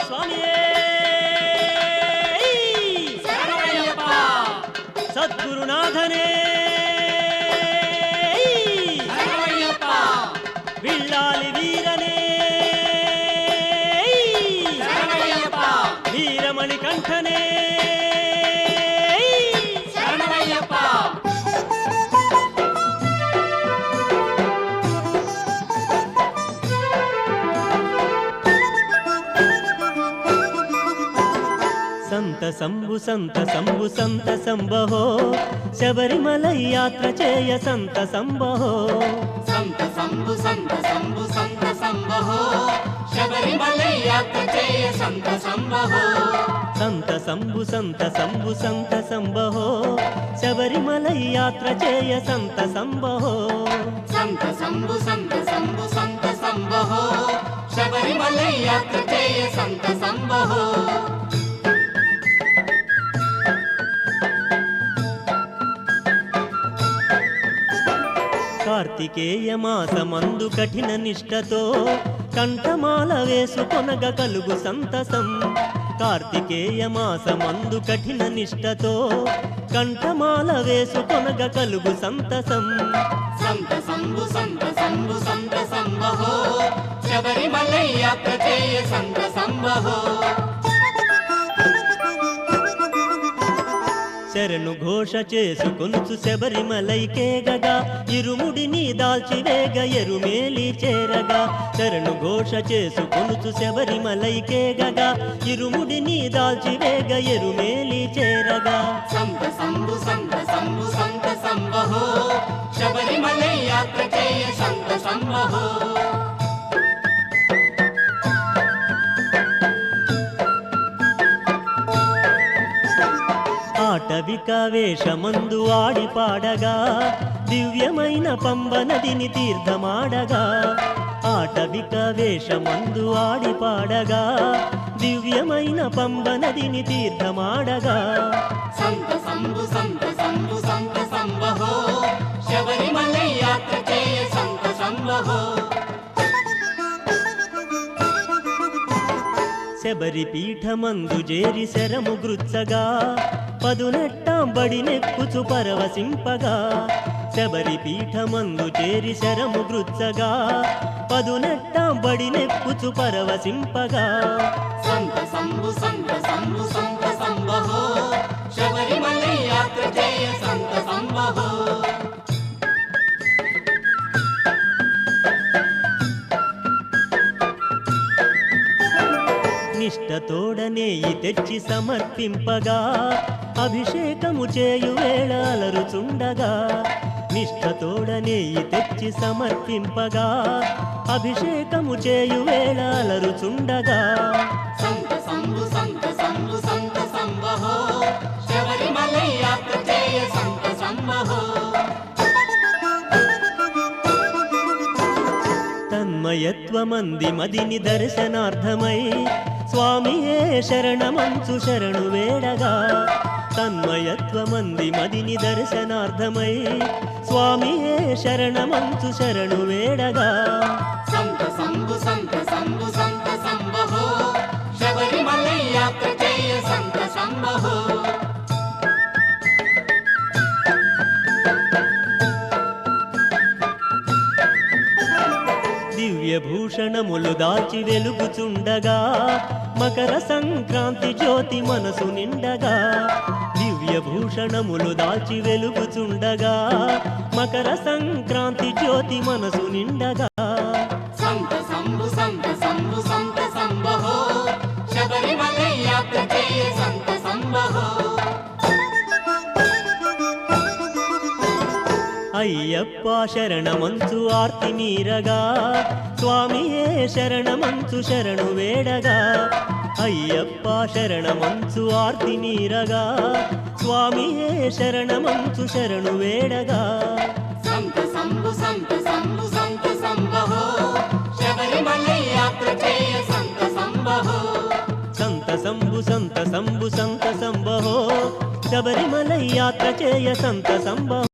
స్వామియే శరణమయ్యప్ప సద్గురునాథనే శరణమయ్యప్ప విల్లాలి వీరనే శరణమయ్యప్ప వీరమణి కంఠనే శరణమయ్యప్ప సంత సంబు సంత సంబు సంత సంబహో శబరిమలై యాత్ర చేయ సంత సంబహో సంత సంబు సంత సంబు సంత సంబహో శబరిమలై యాత్ర చేయ సంత సంబహో సంత సంబు సంత సంబు సంత సంబహో శబరిమలై యాత్ర చేయ సంత సంబహో సంత సంబు సంత సంబు సంత సంబహో శబరిమలై యాత్ర చేయ సంత సంబహో కార్తికేయ మాసమందు కఠిన నిష్టతో కంఠమాల వేసుకొనగ కలుగు సంతసం కార్తికేయ మాసమందు కఠిన నిష్టతో కంఠమాల వేసుకొనగ కలుగు సంతసం సంత సంబు సంత సంబు సంత సంబహో శబరిమలై యాత్ర చేయ సంత సంబహో శరణు ఘోష చేసుకొనుచు శబరిమలైకేగగా ఇరుముడిని దాల్చివేగ ఎరుమేలి చేరగా శరణు ఘోష చేసుకొనుచు శబరిమలైకేగగా ఇరుముడిని దాల్చివేగ ఎరుమేలి చేరగా సంత సంబు సంత సంబు సంత సంబహో శబరిమలై యాత్ర చేయ సంత సంబహో ఆటవిక వేషమందు ఆడి పాడగా దివ్యమైన పంబ నదిని తీర్థమాడగా ఆటవిక వేషమందు ఆడి పాడగా దివ్యమైన పంబ నదిని తీర్థమాడగా సంత సంబు సంత సంబు సంత సంబహో శబరిమలై యాత్ర చేయ సంత సంబహో శబరి పీఠమందు జేరి శరము గృత్సగా పదునెట్టాంబడి నెక్కుచు పరవశింపగా శబరి పీఠమందు చేరి శరము గృత్సగా పదునెట్టాంబడి నెక్కుచు పరవశింపగా సంత సంబు సంత సంబు సంత సంబహో శబరిమలై యాత్ర చేయ సంత సంబహో నిష్టతోడనేయి తెచ్చి సమర్పింపగా అభిషేకము చేయు వేళ అలరుచుండగా నిష్టతోడనేయి తెచ్చి సమర్పింపగా అభిషేకము చేయు వేళ అలరుచుండగా సంత సంబు సంత సంబు సంత సంబహో శబరిమలై యాత్ర చేయ సంత సంబహో తన్మయత్వమంది మదిని దర్శనార్థమై స్వామియే శరణమంచు శరణు వేడగా తన్మయత్వమంది మదిని దర్శనార్థమై స్వామియే శరణమంచు శరణు వేడగా సంత సంబు సంత సంబు సంత సంబహో శబరిమలై యాత్ర చేయ సంత సంబహో దివ్యభూషణములు దాల్చి వెలుగుచుండగా మకర సంక్రాంతి జ్యోతి మనసు నిండగా దివ్యభూషణములు దాల్చి వెలుగుచుండగా మకర సంక్రాంతి జ్యోతి మనసు నిండగా సంత సంబు సంత సంబు సంత సంబహో శబరిమలై యాత్ర చేయ సంత సంబహో అయ్యప్ప శరణమంచు ఆర్తి మీరగా స్వామియే శరణమంచు శరణు వేడగా అయ్యప్ప శరణమంచు ఆర్తి మీరగా స్వామియే శరణమంచు శరణు వేడగా సంత సంబు సంత సంబు సంత సంబహో శబరిమలై యాత్ర చేయ సంత సంబహో సంత సంబు సంత సంబు సంత సంబహో శబరిమలై యాత్ర చేయ సంత సంబహో